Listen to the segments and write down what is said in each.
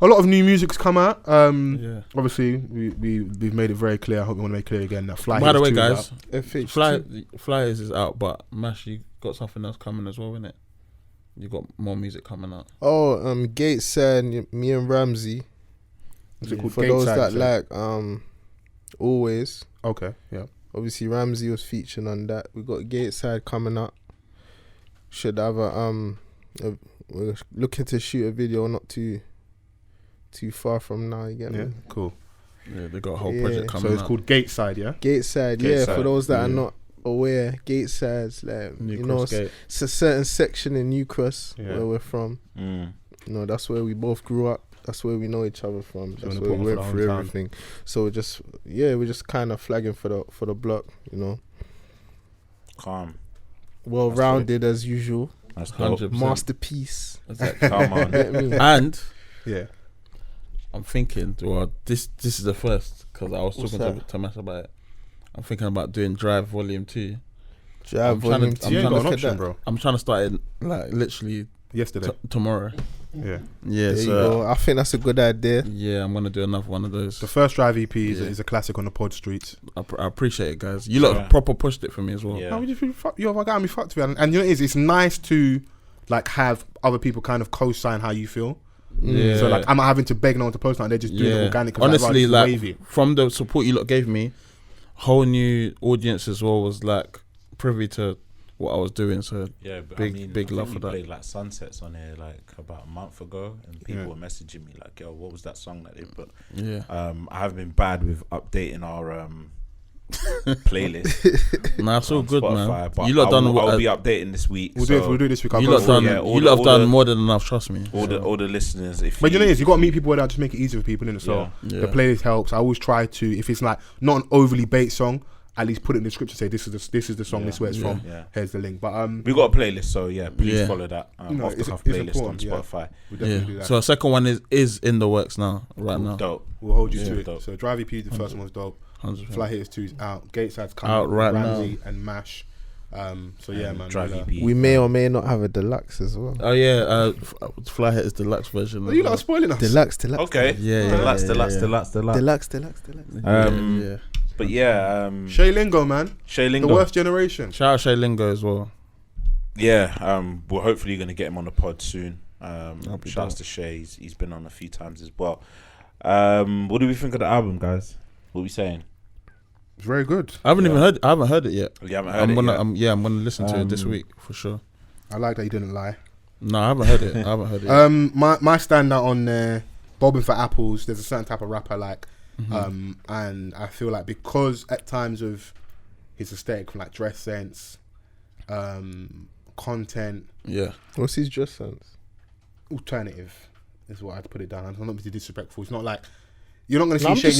a lot of new music's come out. Obviously, we've made it very clear. I hope we want to make clear again that Fly. By the way, guys, FH2. Flyers is out, but Mash, you got something else coming as well, innit? You got more music coming out. Oh, Gates said me and Ramsey. Is it called For those that like Always. Okay, yeah. Obviously Ramsey was featuring on that. We got Gateside coming up. Should have we're looking to shoot a video not too far from now. You get me? Cool. Yeah, they got a whole project coming. So it's called Gateside, yeah. Gateside. For those that are not aware, Gateside's like it's a certain section in New Cross where we're from. You know, that's where we both grew up. That's where we know each other from. That's where we went through everything. So we're just kind of flagging for the block, you know. Calm. Well rounded as usual. That's 100%. Masterpiece. Exactly. Come on. And yeah, I'm thinking, well, this is the first because I was talking to Mash about it. I'm thinking about doing Drive Volume 2. Drive Volume 2. Bro. I'm trying to start it like literally yesterday, tomorrow. Yeah. So I think that's a good idea. Yeah, I'm gonna do another one of those. The first Drive EP is a classic on the pod streets. I appreciate it, guys. You lot proper pushed it for me as well. Yeah. You're got me fucked with it. And you know, it's nice to like have other people kind of co-sign how you feel. Yeah. So like I'm not having to beg no one to post something. They're just doing it organic. Honestly, like from the support you lot gave me, whole new audience as well was like privy to what I was doing. So big love for that. Played like Sunsets on here like about a month ago, and people were messaging me like, "Yo, what was that song that they put?" Yeah. I have been bad with updating our playlist. Nah, it's all good, Spotify, man. But you lot done. I'll be updating this week. We'll do it this week. You lot have done more than enough. Trust me. All the listeners. But you know, you got to meet people where that just make it easier for people, innit? So the playlist helps. I always try to, if it's like not an overly bait song, at least put it in the description. Say this is the song. This is where it's from. Yeah. Here's the link. But we got a playlist, so please follow that. Off the cuff playlist on Spotify. We'll definitely do that. So a second one is in the works now, now. Dope. We'll hold you to it. So Drive EP, the first one was dope. 100%. Fly Hitters 2 is out. Gateside's coming out right Ramsey now. and Mash. So yeah, man. Drive EP. We may or may not have a deluxe as well. Oh yeah, Fly Hitters deluxe version. You lot are spoiling us. Deluxe. Okay. Deluxe. But yeah, Shay Lingo, man. Shay Lingo, the worst generation. Shout out Shay Lingo as well. Yeah, we're hopefully going to get him on the pod soon. Shout out to Shay. He's been on a few times as well. What do we think of the album, guys? What are we saying? It's very good. I haven't heard it yet. You haven't heard it yet? I'm gonna listen to it this week for sure. I like that you didn't lie. No, I haven't heard it. My standout on there, Bobbing for Apples. There's a certain type of rapper I like. And I feel like because at times of his aesthetic, from like dress sense, content. Yeah. What's his dress sense? Alternative is what I'd put it down. I'm not being disrespectful. It's not like you're not going to see Shay.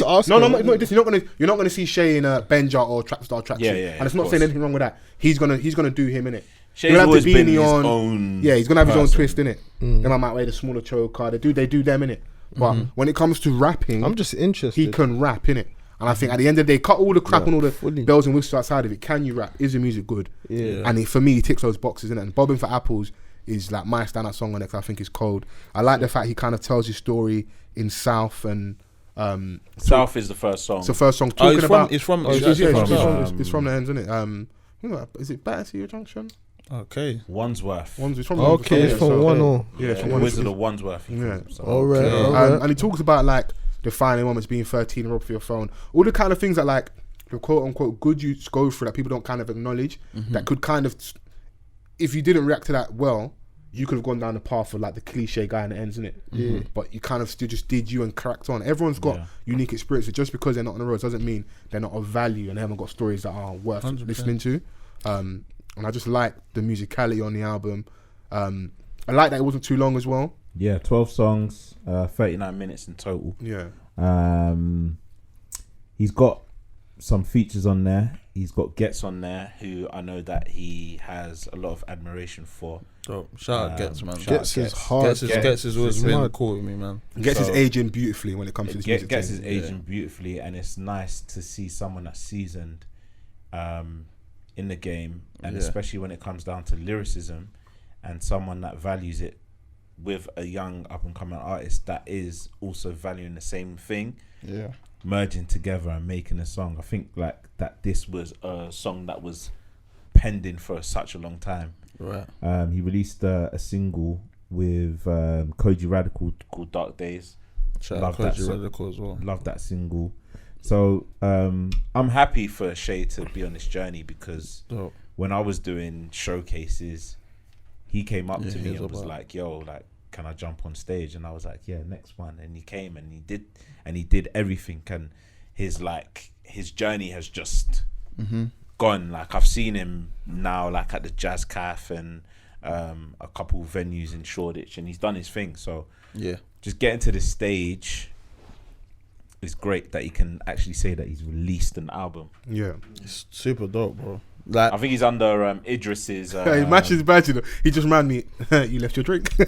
You're not going to see Shay in a Benja or Trapstar tracksuit. Yeah. And it's not saying anything wrong with that. He's gonna do him in it. Shay's always been his own. Yeah, he's gonna have his own twist in it. Then I might wear the smaller choker. They do them in it. But when it comes to rapping, I'm just interested. He can rap in it, and I think at the end of the day, cut all the crap and all the bells and whistles outside of it. Can you rap? Is the music good? Yeah. And for me, he ticks those boxes in it. And Bobbing for Apples is like my standout song on it. 'Cause I think it's cold. I like the fact he kind of tells his story in South and. South is the first song. It's the first song talking about. It's from the ends, isn't it? Is it Battersea Junction? Okay. Wandsworth. It's from it's from One. Yeah, from Wizard of Wandsworth. Yeah. All right. And he talks about like defining moments, being 13, robbed for your phone, all the kind of things that like the quote unquote good youths go through that people don't kind of acknowledge. That could kind of, if you didn't react to that well, you could have gone down the path of like the cliche guy in the ends, innit? Yeah. But you kind of still just did you and cracked on. Everyone's got unique experiences. Just because they're not on the roads doesn't mean they're not of value and they haven't got stories that are worth 100%. Listening to. And I just like the musicality on the album. I like that it wasn't too long as well. Yeah, 12 songs, 39 minutes in total. Yeah. He's got some features on there. He's got Gets on there, who I know that he has a lot of admiration for. So shout out Gets, man. Gets is hard. Gets has always been cool with me, man. Gets is aging beautifully when it comes to this music. Gets is aging beautifully, and it's nice to see someone that's seasoned in the game, and especially when it comes down to lyricism, and someone that values it with a young up and coming artist that is also valuing the same thing, merging together and making a song. I think like that this was a song that was pending for such a long time. Right. He released a single with Koji Radical called Dark Days. Shout out Koji Radical as well. Love that single. So I'm happy for Shay to be on this journey, because when I was doing showcases, he came up to me and was like, yo, like, can I jump on stage? And I was like, yeah, next one. And he came and he did everything. And his journey has just gone. Like, I've seen him now, like at the Jazz Cafe and a couple venues in Shoreditch, and he's done his thing. So just getting to this stage is great, that he can actually say that he's released an album. Yeah, it's super dope, bro. Like, I think he's under Idris's. It matches bad, you know. He just reminded me, you left your drink. Do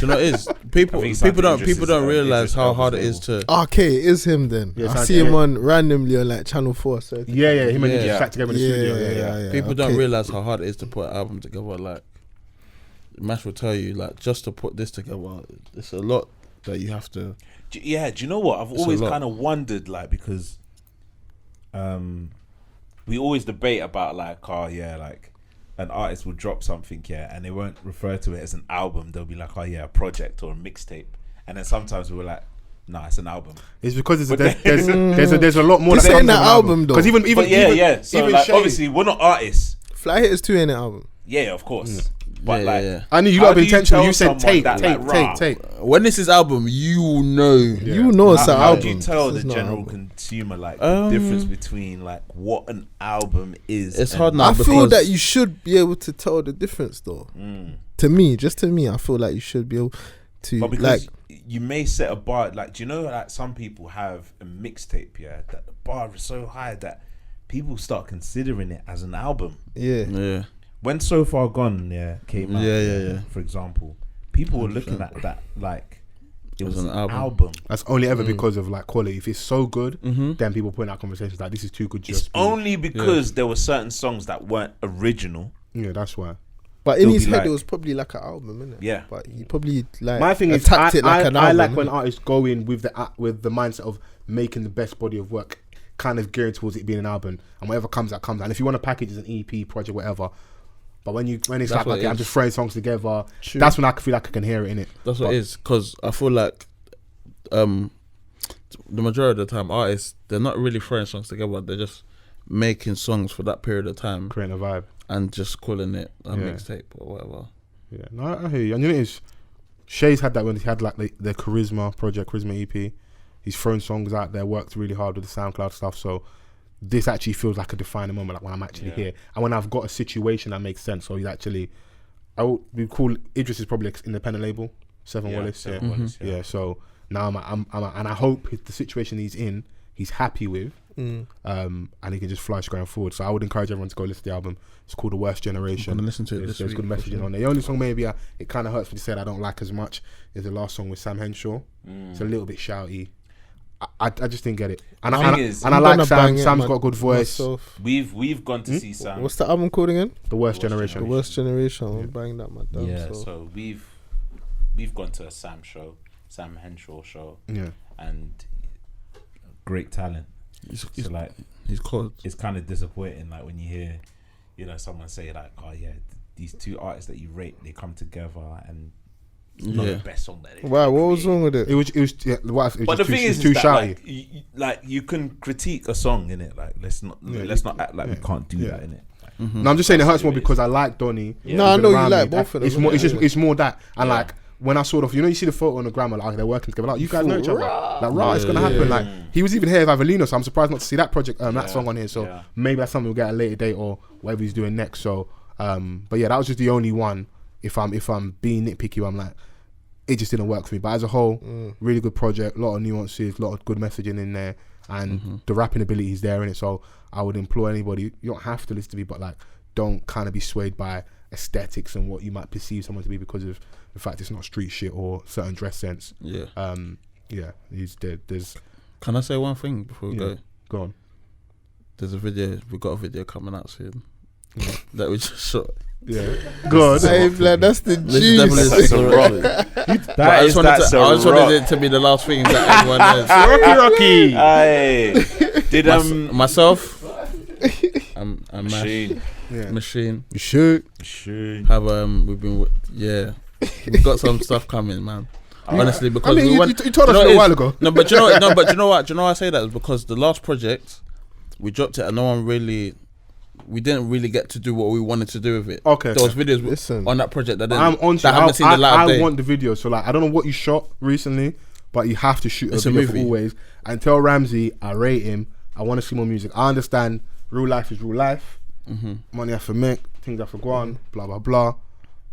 you know what it is? People don't realize how hard it is to. Okay, it is him then. I see him on randomly on like Channel 4. So him and Idris sat together in the studio. Yeah. People don't realize how hard it is to put an album together. Like, Mash will tell you, like, just to put this together, it's a lot that you have to. Yeah, do you know what? I've always kind of wondered, like, because we always debate about like, like an artist will drop something, and they won't refer to it as an album. They'll be like, a project or a mixtape. And then sometimes we were like, nah, it's an album. It's because there's a lot more. This ain't an album though. Because even So like, Shay, obviously we're not artists. Fly Hitters 2 ain't an album. Yeah, of course. But I knew you got intentional. You said tape. When this is album, you know. You know it's an album. How do you tell the general consumer like the difference between like what an album is? It's hard now. I feel that you should be able to tell the difference though. To me, I feel like you should be able to. But because you may set a bar, like, do you know, like some people have a mixtape, that the bar is so high that people start considering it as an album. Yeah. When So Far Gone came out, for example, people were looking at that like it was an album. That's only ever because of like quality. If it's so good, then people put in that conversations like, this is too good. It's only because there were certain songs that weren't original. Yeah, that's why. But in his head, it was probably like an album, innit? Yeah. But he probably like my thing is, attacked it like an album. I like when artists go in with the mindset of making the best body of work, kind of geared towards it being an album, and whatever comes out comes out. And if you want to package it as an EP project, whatever. But when it's like, okay, I'm just throwing songs together, that's when I feel like I can hear it in it. That's what it is, because I feel like the majority of the time artists, they're not really throwing songs together, they're just making songs for that period of time, creating a vibe, and just calling it a mixtape or whatever. Yeah, no, I hear you. And you know, Shay's had that when he had like the Charisma EP. He's thrown songs out there, worked really hard with the SoundCloud stuff, so this actually feels like a defining moment, like when I'm actually here and when I've got a situation that makes sense. So he's actually, we call Idris is probably independent label, Seven Wallace. Yeah. So now I'm and I hope the situation he's in, he's happy with, and he can just flourish going forward. So I would encourage everyone to go listen to the album. It's called The Worst Generation. I'm gonna listen to it. There's good messaging on there. The only song maybe it kind of hurts me to say that I don't like as much is the last song with Sam Henshaw. It's a little bit shouty. I just didn't get it, and I like Sam. Sam's got a good voice. Myself. We've gone to see Sam. What's the album called again? The Worst Generation. The Worst Generation. I'm banging that, my damn. Yeah, so we've gone to a Sam Henshaw show. Yeah, and great talent. So like he's cold. It's kind of disappointing, like when you hear, someone say like, oh yeah, these two artists that you rate, they come together and. Not the best song that. Wow, what was wrong with it? It was but the thing is too shouty. Like you can critique a song in it. Like let's not act like we can't do that in it. Like, No, I'm just saying it hurts more because I like Donny. No, I know you like both of them. It's more that, and like when I saw you see the photo on the gram, like they're working together. Like you guys know each other. Like it's gonna happen. Like he was even here with Avelino, so I'm surprised not to see that project, that song on here. So maybe that's something we'll get at a later date or whatever he's doing next. So, but yeah, that was just the only one. If I'm being nitpicky, I'm like, it just didn't work for me. But as a whole, really good project, a lot of nuances, a lot of good messaging in there, and the rapping ability is there in it. So I would implore anybody, you don't have to listen to me, but like, don't kind of be swayed by aesthetics and what you might perceive someone to be because of the fact it's not street shit or certain dress sense. There's. Can I say one thing before we go? Go on. We've got a video coming out soon. that we just shot. Yeah. God. Hey, blood, that's the juice. That's a rock. I just wanted it to be the last thing that everyone knows. Rocky. Aye. Did myself and Machine. Machine. You should. Have we've got some stuff coming, man. Honestly, because you told us a while ago. No, but you know what? Do you know why I say that? Is because the last project we dropped it and we didn't really get to do what we wanted to do with it. Okay. There was videos on that project that haven't seen the light of day. I want the video. So like, I don't know what you shot recently, but you have to shoot a video for always. And tell Ramsey I rate him. I want to see more music. I understand real life is real life. Money I have to make, things I have to go on, blah blah blah.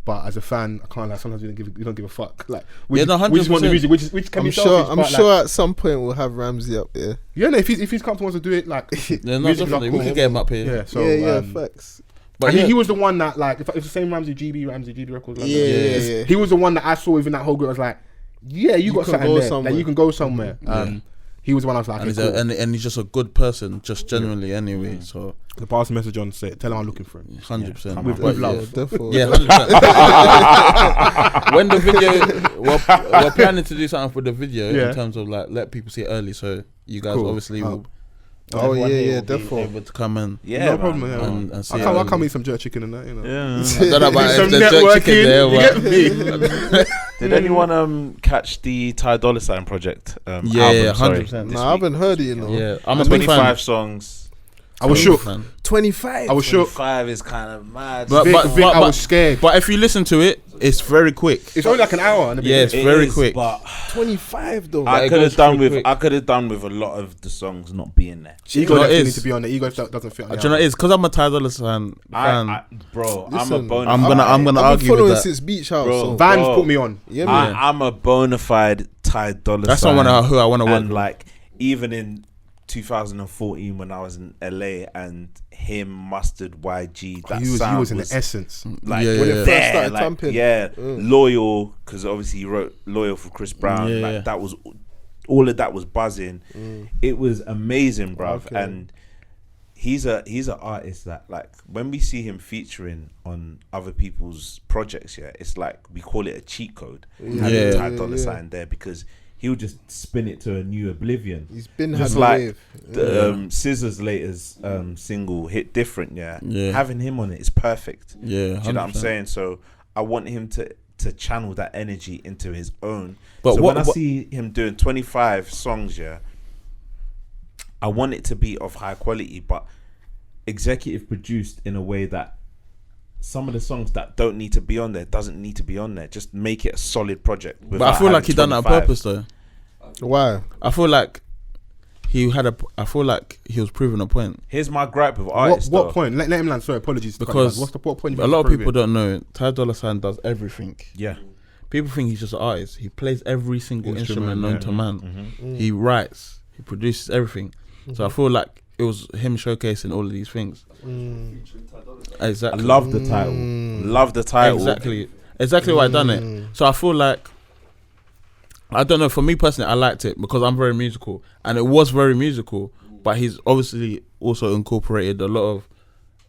But as a fan, I can't lie. Sometimes you don't give a fuck. Like we just want the music, which can be selfish. I'm sure at some point we'll have Ramsey up here. Yeah, no, if he's comfortable to do it, like definitely we can get him up here. Yeah, so facts. But he was the one that like if it's the same Ramsey GB records. Like yeah. He was the one that I saw within that whole group. I was like, yeah, you got something there. Like you can go somewhere. He was the one I was like, and, and he's just a good person, just genuinely anyway. So the pass message on, say, tell him I'm looking for him. 100%. With love. Yeah, 100%. When the video, we're planning to do something with the video in terms of like let people see it early, so you guys obviously will. Definitely able to come in. Yeah, no problem. Yeah. And see I can't eat some jerk chicken and that, you know. Yeah. I don't know about if there's jerk chicken there. You get me? Did anyone catch the Ty Dolla $ign project? Album, 100%. No, I haven't heard it. Yeah, I'm a 25 songs. I was shook. 25. I was shook. 25 is kind of mad. But I was scared. But if you listen to it, it's very quick. It's only like an hour. And it's very quick. But 25 though. I could have done with a lot of the songs not being there. Ego doesn't need to be on there. Ego doesn't fit on there. Do you know what it is? Because I'm a Ty Dolla $ign fan. Bro, listen, I'm a bona I'm gonna argue following with that. since Beach House. Bro, Vans put me on. Yeah, man. I'm a bona fide Ty Dolla $ign. That's someone who I want to work with. with. Like, even in 2014 when I was in LA and him, Mustard, YG, that he was in the essence. Like, when it first started thumping. Loyal, because obviously he wrote Loyal for Chris Brown. That was all of that was buzzing. It was amazing, bruv. Okay. And he's an artist that, like, when we see him featuring on other people's projects, it's like we call it a cheat code. Having Ty Dolla $ign there, because he'll just spin it to a new oblivion. He's been just like the Scissor's latest single, Hit Different. Having him on it is perfect. Yeah, do you know what I'm saying? So I want him to channel that energy into his own. But when I see him doing 25 songs, I want it to be of high quality, but executive produced in a way that some of the songs that don't need to be on there doesn't need to be on there. Just make it a solid project. But I feel like he done that on purpose though. Why? I feel like he was proving a point. Here's my gripe with artists. What point? Let him land. Sorry, apologies. Because what point? A lot of people don't know Ty Dolla $ign does everything. Yeah. People think he's just an artist. He plays every single instrument known to man. He writes. He produces everything. So I feel like it was him showcasing all of these things. Exactly. I love the title. Love the title. Exactly why I done it. So I feel like, I don't know, for me personally, I liked it because I'm very musical, and it was very musical, but he's obviously also incorporated a lot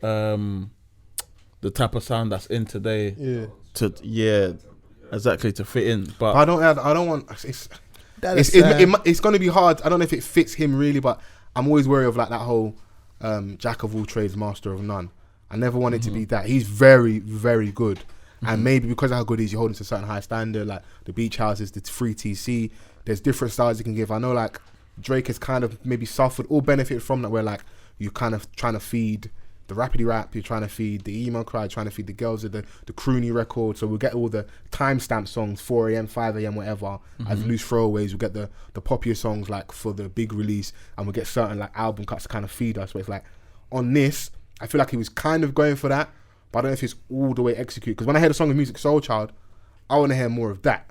of the type of sound that's in today to fit in. But I don't want it's going to be hard. I don't know if it fits him really, but I'm always wary of like that whole jack of all trades, master of none. I never wanted to be that. He's very, very good. And maybe because of how good he is, you're holding to a certain high standard, like the Beach Houses, the free TC. There's different styles you can give. I know like Drake has kind of maybe suffered or benefited from that, where like you're kind of trying to feed the rapidy rap, you're trying to feed the emo cry, trying to feed the girls with the croony record. So we'll get all the timestamp songs, 4 a.m, 5 a.m, whatever, as loose throwaways. We'll get the popular songs like for the big release, and we'll get certain like album cuts to kind of feed us. Where it's like, on this, I feel like he was kind of going for that, but I don't know if it's all the way executed. Because when I hear the song of Music Soul Child, I want to hear more of that.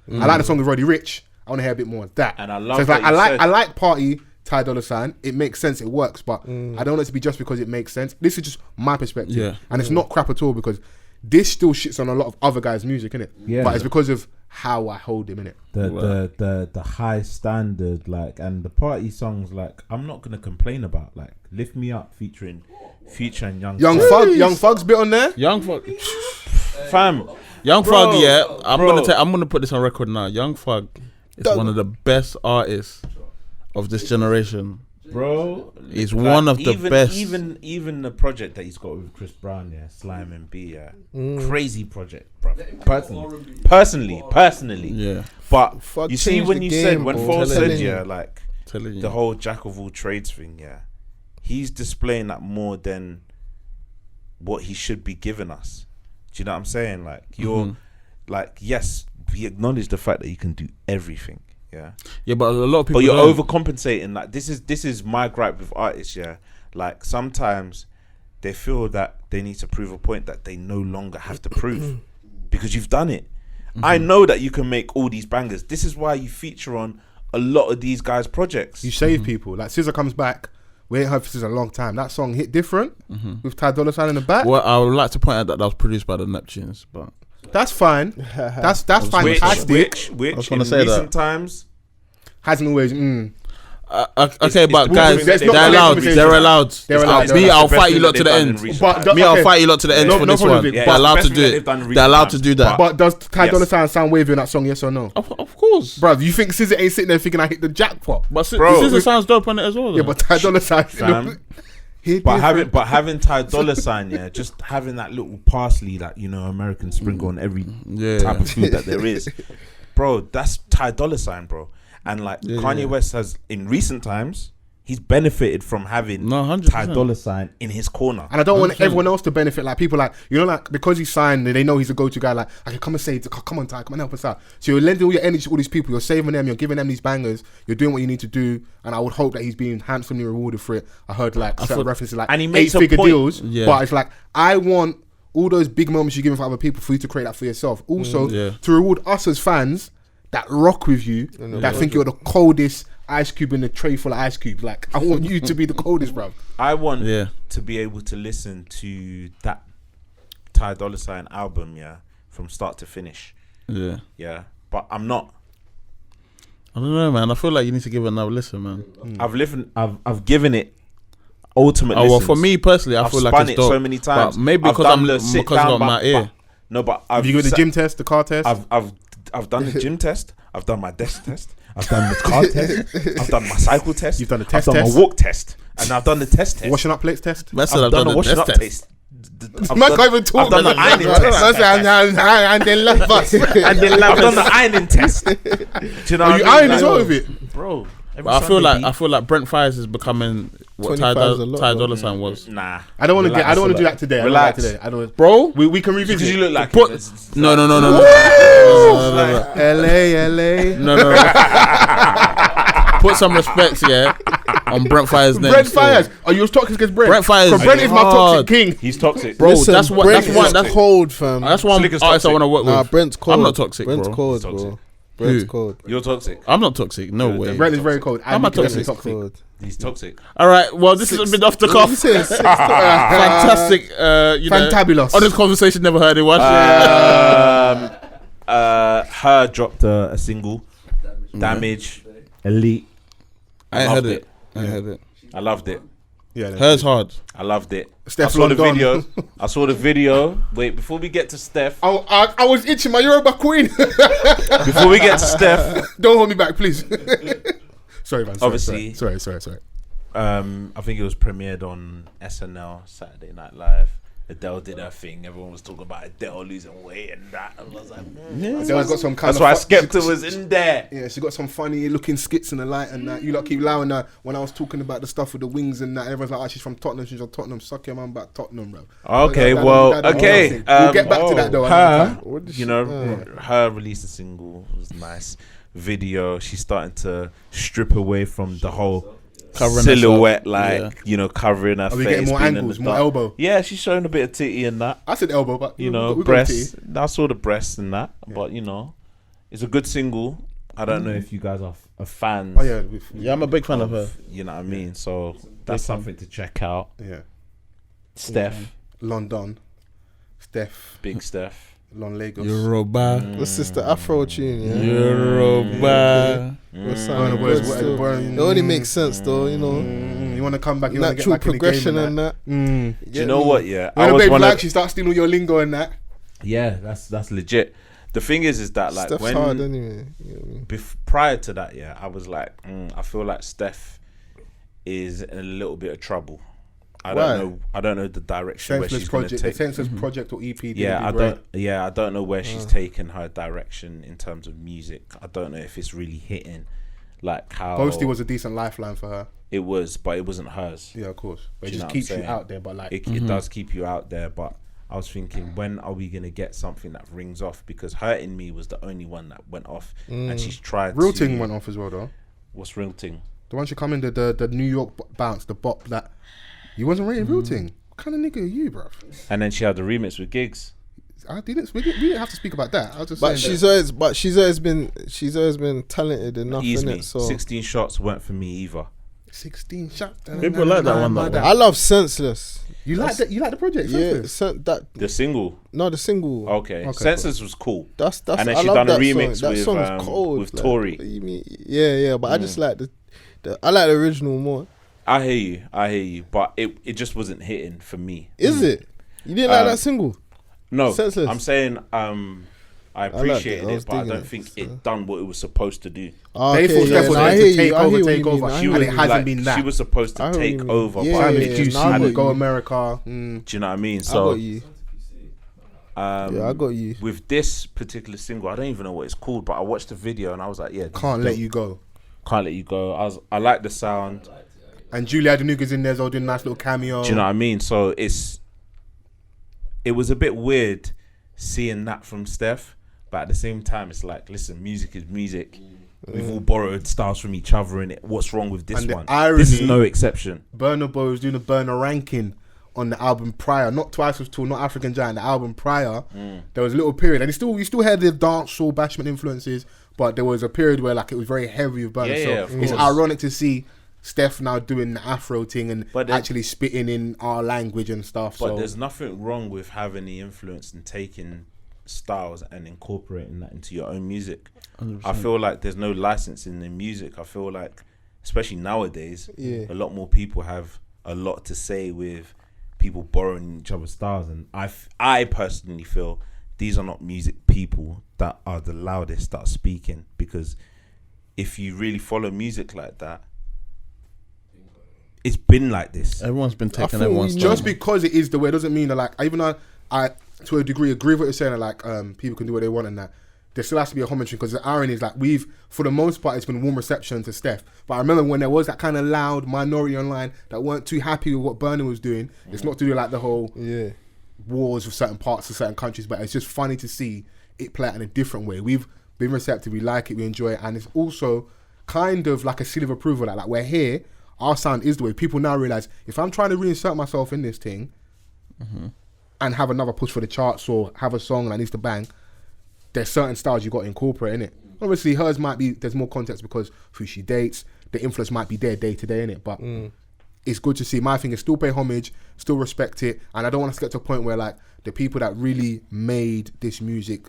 I like the song of Roddy Ricch. I want to hear a bit more of that. And I love so it's like I like Party Ty Dolla $ign. It makes sense. It works, but I don't want it to be just because it makes sense. This is just my perspective, and it's not crap at all because this still shits on a lot of other guys' music, innit? Yeah. But it's because of how I hold him in it. The high standard, like, and the party songs, like, I'm not gonna complain about, like, Lift Me Up featuring Future and Young Thug's bit on there. Young Thug, fam. Young Thug, yeah. I'm gonna put this on record now. Young Thug is one of the best artists of this generation. Bro, he's one of the best. Even the project that he's got with Chris Brown, yeah, Slime and B, yeah, crazy project, bro. Personally, yeah. But Fuck, you see, when you said, when Fols said, yeah, like the whole jack of all trades thing, yeah, he's displaying that more than what he should be giving us. Do you know what I'm saying? Like, you're like, yes, we acknowledge the fact that you can do everything. Yeah, but a lot of people. But you're overcompensating. Like, this is my gripe with artists. Yeah, like, sometimes they feel that they need to prove a point that they no longer have to prove because you've done it. I know that you can make all these bangers. This is why you feature on a lot of these guys' projects. You save people. Like, SZA comes back. We ain't heard for SZA a long time. That song hit different with Ty Dolla $ign in the back. Well, I would like to point out that was produced by the Neptunes, but. That's fine. That's fantastic. Which in recent times hasn't always. Okay, but guys, they're allowed. Me, I'll fight you lot to the end. I'll fight you lot to the end for this one. They're allowed to do it. They're allowed to do that. But does Ty Dolla $ign sound wavy in that song? Yes or no? Of course, bruv. You think SZA ain't sitting there thinking I hit the jackpot? But SZA sounds dope on it as well. Yeah, but Ty Dolla $ign. But having Ty Dolla $ign, yeah, just having that little parsley, that, you know, American sprinkle on every type of food that there is, bro. That's Ty Dolla $ign, bro. And like Kanye West has, in recent times, he's benefited from having Ty Dolla $ign in his corner. And I don't want everyone else to benefit. Like, people, like, you know, like, because he's signed and they know he's a go-to guy, like, I can come and say, come on, Ty, come and help us out. So you're lending all your energy to all these people. You're saving them. You're giving them these bangers. You're doing what you need to do. And I would hope that he's being handsomely rewarded for it. I heard like certain references like and he makes 8-figure deals. Yeah. But it's like, I want all those big moments you're giving for other people for you to create that for yourself. Also, to reward us as fans that rock with you, that think you're the coldest ice cube in a tray full of ice cubes. Like, I want you to be the coldest, bro. I want to be able to listen to that Ty Dolla $ign album, from start to finish. Yeah. But I'm not. I don't know, man. I feel like you need to give it another listen, man. I've given it ultimate listens. Well, for me personally, I feel like it's dope. So many times. But maybe because I got my ear. But have you got the gym test, the car test? I've done the gym test. I've done my desk test. I've done the car test. I've done my cycle test. You've done the test. I've done my walk test, and I've done the test. Washing up plates test. I've done the washing up test. I've done the ironing test. And they love us. I've done the ironing test. Do you know? Are you ironing as well with it, bro? But I feel like Brent Fires is becoming what Ty Dolla $ign was. Nah, I don't want to do that today. Relax, bro. We can revisit. Because you look like no. LA. No. Put some respect, on Brent Fires' name. Brent Fires. Are you toxic against Brent? Brent Fires. Brent is my toxic king. He's toxic, bro. Listen, that's cold, fam. That's one artist I want to work with. Nah, Brent's cold. I'm not toxic, Brent's bro. cold, bro. Brent's cold. You're toxic. I'm not toxic. No way. Brent is very cold. I'm not toxic. He's toxic. All right. Well, this has been off the cuff. Fantastic. Fantabulous. On this conversation, never heard it. Watch. Her dropped a single. Damage. Elite. I heard it. I loved it. Yeah, hers hard. I loved it. Steph I saw London. I saw the video. Wait, before we get to Steph. I was itching my Yoruba queen. Before we get to Steph. Don't hold me back, please. Sorry, man. Obviously. Sorry. I think it was premiered on SNL, Saturday Night Live. Adele did her thing. Everyone was talking about Adele losing weight and that. And I was like, Adele's got some kind that's why Skepta was in there. Yeah, she got some funny looking skits in the light and that. You lot keep allowing that. When I was talking about the stuff with the wings and that, everyone's like, she's from Tottenham. She's from Tottenham. Suck your man back Tottenham, bro. Okay, We'll get back to that though. Her released a single. It was nice. Video. She's starting to strip away from the whole covering silhouette, covering her face. Are we getting more angles, more elbow? Yeah, she's showing a bit of titty and that. I said elbow, but we breasts. I saw the breasts and that, but it's a good single. I don't know if you guys are fans. Oh yeah, I'm a big fan of her. You know what I mean? So that's something to check out. Yeah, Steph, London, Steph, big Steph. Lon Lagos. Yoruba. What's this, the Afro tune? Yeah. Yoruba. It only makes sense though, you know. You want to come back, you want to get Natural back in the progression game and that. Do you know what? Yeah, when a baby likes you, start stealing all your lingo and that. Yeah, that's legit. The thing is that like Steph's when hard anyway. You know what I mean? prior to that, yeah, I was like, I feel like Steph is in a little bit of trouble. I don't know the direction where she's going to take. The Senseless project or EP. I don't know where she's taken her direction in terms of music. I don't know if it's really hitting, like how. Posty was a decent lifeline for her. It was, but it wasn't hers. Yeah, of course. But it just keeps you out there. But like, it does keep you out there. But I was thinking, when are we gonna get something that rings off? Because Hurting Me was the only one that went off, and she's tried. Real Ting went off as well, though. What's Real Ting? The one she come in the New York bounce, the bop that. You wasn't rating Real Ting. What kind of nigga are you, bruv? And then she had the remix with Gigs. We didn't have to speak about that. I was just but saying she's always been talented enough, innit? So 16 shots weren't for me either. 16 shots. People like that one. I love Senseless. You like that? You like the project? Yeah, the single. No, the single. Okay. Senseless was cool. That's. And then I she love done a that remix song. That song's cold, with like, Tory. Yeah. But I just like I like the original more. I hear you, but it just wasn't hitting for me. Is it? You didn't like that single? No, Senseless. I'm saying I appreciated it, but I don't think it done what it was supposed to do. They thought Steph was going to take over, and it hasn't been that. She was supposed to take over. QC, Go America. Do you know what I mean? So I got you. I got you. With this particular single, I don't even know what it's called, but I watched the video and I was like, yeah, Can't Let You Go. I like the sound. And Julia Denuga's in there, so doing a nice little cameo. Do you know what I mean? So it was a bit weird seeing that from Steph, but at the same time, it's like, listen, music is music. We've all borrowed styles from each other, and what's wrong with this one? This is no exception. Burna Boy was doing a Burner ranking on the album prior, not Twice Was Tall, not African Giant. The album prior, there was a little period, and you still had the dancehall bashment influences, but there was a period where like it was very heavy with Burna. So it's ironic to see Steph now doing the Afro thing and actually spitting in our language and stuff. But there's nothing wrong with having the influence and taking styles and incorporating that into your own music. 100%. I feel like there's no licensing in music. I feel like, especially nowadays, a lot more people have a lot to say with people borrowing each other's styles. And I personally feel these are not music people that are the loudest that are speaking, because if you really follow music like that, it's been like this. Everyone's been taking everyone's time. Just because it is the way doesn't mean that, like, even though I to a degree agree with what you're saying, that like people can do what they want and that, there still has to be a homage, because the irony is like for the most part, it's been warm reception to Steph. But I remember when there was that kind of loud minority online that weren't too happy with what Burna was doing. It's not to do like the whole wars with certain parts of certain countries, but it's just funny to see it play out in a different way. We've been receptive, we like it, we enjoy it, and it's also kind of like a seal of approval. Like we're here, our sound is the way. People now realize if I'm trying to reinsert myself in this thing and have another push for the charts or have a song that needs to bang, there's certain styles you got to incorporate in it. Obviously, hers might be, there's more context because who she dates, the influence might be there day to day in it, but it's good to see. My thing is still pay homage, still respect it, and I don't want us to get to a point where like the people that really made this music,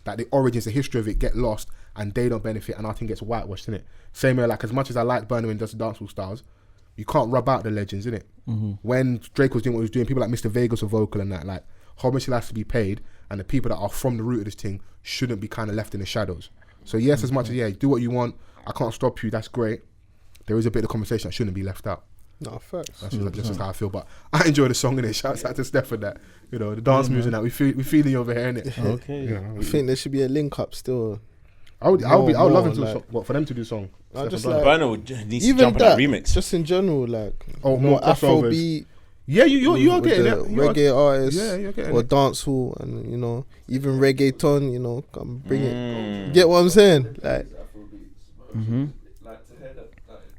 that the origins, the history of it get lost and they don't benefit and our thing gets whitewashed, innit? Same way, like as much as I like Burna and does the dancehall styles, you can't rub out the legends, innit? When Drake was doing what he was doing, people like Mr. Vegas were vocal and that, like homage still has to be paid, and the people that are from the root of this thing shouldn't be kind of left in the shadows. So yes, as much as do what you want, I can't stop you, that's great. There is a bit of conversation that shouldn't be left out. No, facts. That's just how I feel. But I enjoy the song, innit? Shouts out to Steph for that. You know, the dance music that we feeling you over here, innit? Okay. You know, I think there should be a link up still. I would love them to like, for them to do a song. Just like Burna needs to jump on that remix. Just in general, like more Afrobeat. Yeah, you're getting it. Reggae artists, you're getting or dancehall, and you know, even reggaeton. You know, come bring it. Get what I'm saying? Like,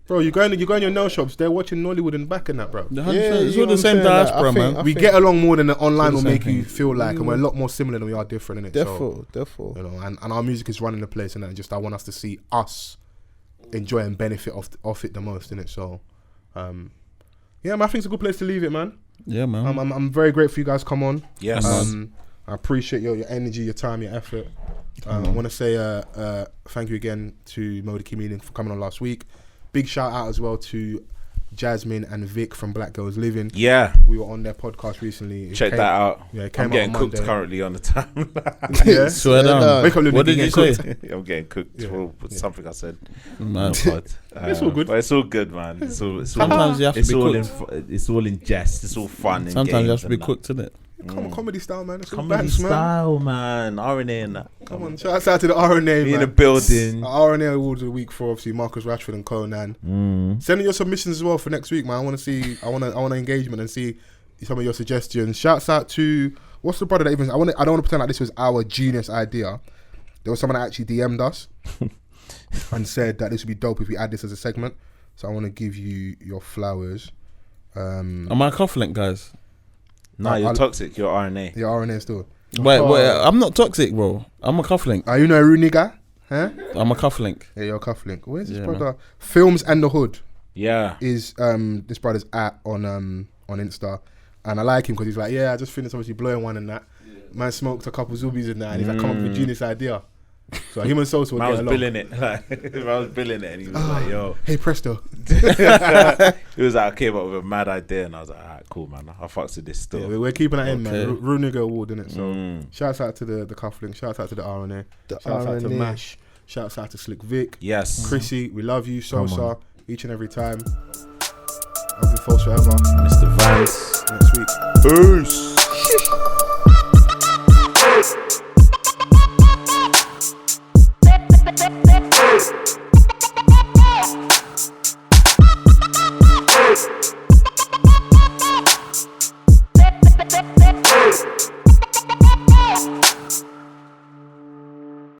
bro, you go in your nail shops. They're watching Nollywood and back and that, bro. It's all the same diaspora, man. We get along more than the online will make you feel like, and we're a lot more similar than we are different, innit? Therefore. You know, and our music is running the place, and just I want us to see us enjoy and benefit off it the most, innit? So, yeah, man, I think it's a good place to leave it, man. Yeah, man. I'm very grateful you guys come on. Yes. I appreciate your energy, your time, your effort. I want to say thank you again to Mo the Comedian for coming on last week. Big shout out as well to Jasmine and Vic from Black Girls Living. Yeah, we were on their podcast recently. Check that out. Yeah, I'm getting cooked currently on the time. Yeah, swear down. What did you say? I'm getting cooked for something I said. Man. It's all good. But it's all good, man. It's all, sometimes you have to be cooked. It's all in jest. It's all fun. Sometimes you have to be cooked, isn't it? Come on, comedy style, man. It's comedy style, man. RNA and that. Come on, shout out to the RNA, man. In the building. RNA Awards of the week for obviously Marcus Rashford and Conan. Send in your submissions as well for next week, man. I want to see. I want engagement and see some of your suggestions. Shouts out to what's the brother that even I don't want to pretend like this was our genius idea. There was someone that actually DM'd us and said that this would be dope if we add this as a segment. So I want to give you your flowers. Am I a cufflink, guys? No, you're toxic. You're RNA. You're RNA still. Wait, I'm not toxic, bro. I'm a cufflink. Are you know a Rooney guy? Huh? I'm a cufflink. Yeah, you're a cufflink. Where's this brother? Man. Films and the Hood. Yeah. Is this brother's at on Insta. And I like him because he's like, yeah, I just finished obviously blowing one and that. Yeah. Man smoked a couple zoobies in that and he's like, come up with a genius idea. So him and Sosa would get along. Billing it. Like, I was billing it and he was like, yo. Hey, presto. He was like, I came up with a mad idea and I was like, alright, cool, man. I fucks with this still. Yeah, we're keeping that in, man. Rooniga Award, innit? So shouts out to the cufflink. Shouts out to the RNA. Shouts out to Mash. Shouts out to Slic Vic. Yes. Chrissy, we love you. Sosa, each and every time. I've been Fols forever. Mr. Vance. Next week. Peace.